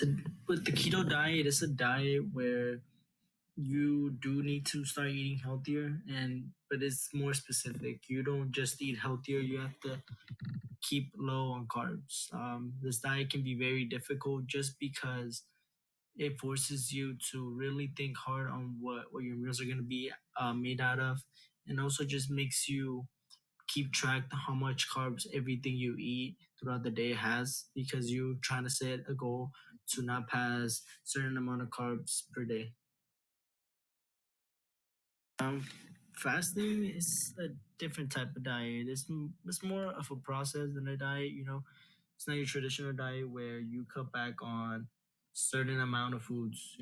the, with the keto diet, it's a diet where you do need to start eating healthier, and but it's more specific. You don't just eat healthier, you have to keep low on carbs. This diet can be very difficult just because it forces you to really think hard on what your meals are going to be made out of, and also just makes you keep track of how much carbs everything you eat throughout the day has, because you're trying to set a goal to not pass certain amount of carbs per day. Um, Fasting is a different type of diet. It's more of a process than a diet. It's not your traditional diet where you cut back on certain amount of foods.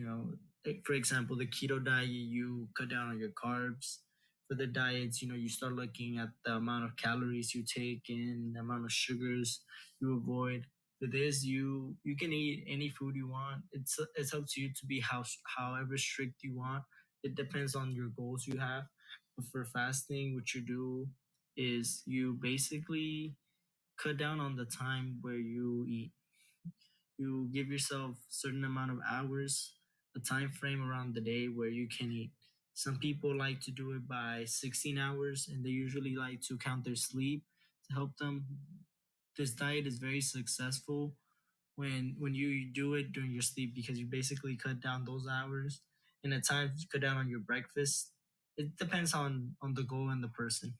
Like for example, the keto diet, you cut down on your carbs. For the diets, you start looking at the amount of calories you take in, the amount of sugars you avoid. For this, you can eat any food you want. It's up to you to be however strict you want. It depends on your goals you have. But for fasting, what you do is you basically cut down on the time where you eat. You give yourself a certain amount of hours, a time frame around the day where you can eat. Some people like to do it by 16 hours, and they usually like to count their sleep to help them. This diet is very successful when you do it during your sleep, because you basically cut down those hours, and at times you cut down on your breakfast. It depends on the goal and the person.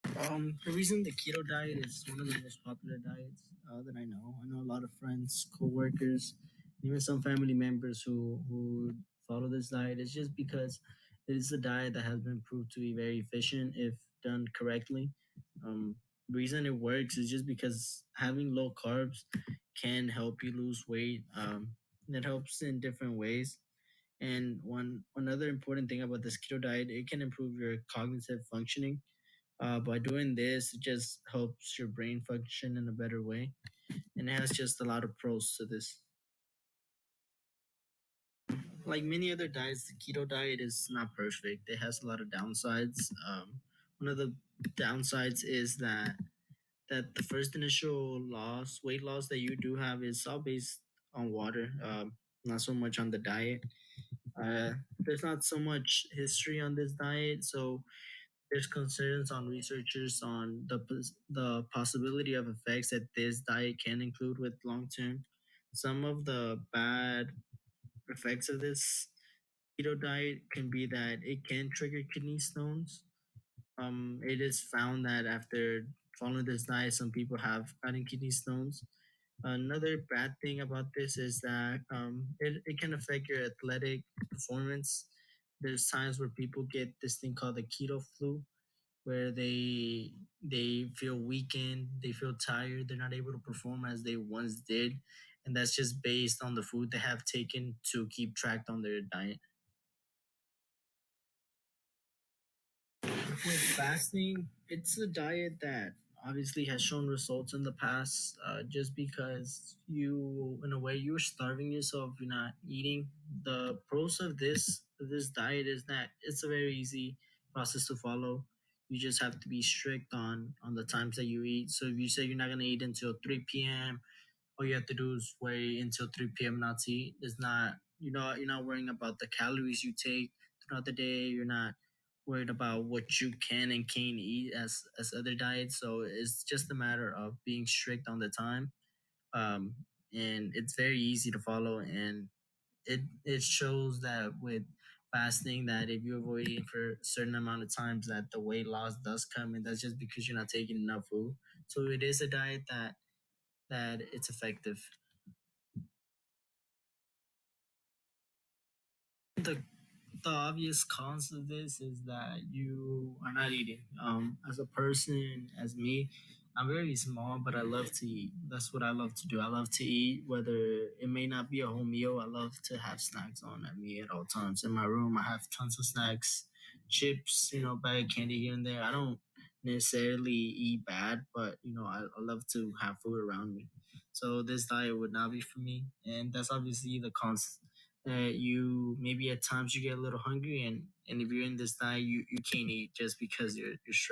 The reason the keto diet is one of the most popular diets that I know. I know a lot of friends, coworkers, even some family members who follow this diet. It's just because it is a diet that has been proved to be very efficient if done correctly. The reason it works is just because having low carbs can help you lose weight. It helps in different ways. And one other important thing about this keto diet, it can improve your cognitive functioning. By doing this, it just helps your brain function in a better way, and it has just a lot of pros to this. Like many other diets, the keto diet is not perfect. It has a lot of downsides. One of the downsides is that the first initial weight loss that you do have is all based on water, not so much on the diet. There's not so much history on this diet, so there's concerns on researchers on the possibility of effects that this diet can include with long term. Some of the bad effects of this keto diet can be that it can trigger kidney stones. It is found that after following this diet, some people have gotten kidney stones. Another bad thing about this is that it can affect your athletic performance. There's times where people get this thing called the keto flu, where they feel weakened, they feel tired, they're not able to perform as they once did, and that's just based on the food they have taken to keep track on their diet. With fasting, it's a diet that obviously has shown results in the past. Just because in a way, you're starving yourself, you're not eating. The pros of this diet is that it's a very easy process to follow. You just have to be strict on the times that you eat. So if you say you're not gonna eat until 3 p.m., all you have to do is wait until 3 p.m. not to eat. It's not, you're not worrying about the calories you take throughout the day. You're not worried about what you can and can't eat as other diets. So it's just a matter of being strict on the time. Um, and it's very easy to follow, and it shows that with fasting, that if you avoid eating for a certain amount of times, that the weight loss does come, and that's just because you're not taking enough food. So it is a diet that it's effective. The the obvious cons of this is that you are not eating. As a person, as me, I'm very small, but I love to eat. That's what I love to do. I love to eat, whether it may not be a whole meal. I love to have snacks on at me at all times. In my room, I have tons of snacks, chips, bag of candy here and there. I don't necessarily eat bad, but I love to have food around me. So this diet would not be for me, and that's obviously the cons, that you maybe at times you get a little hungry, and if you're in this diet, you can't eat just because you're straight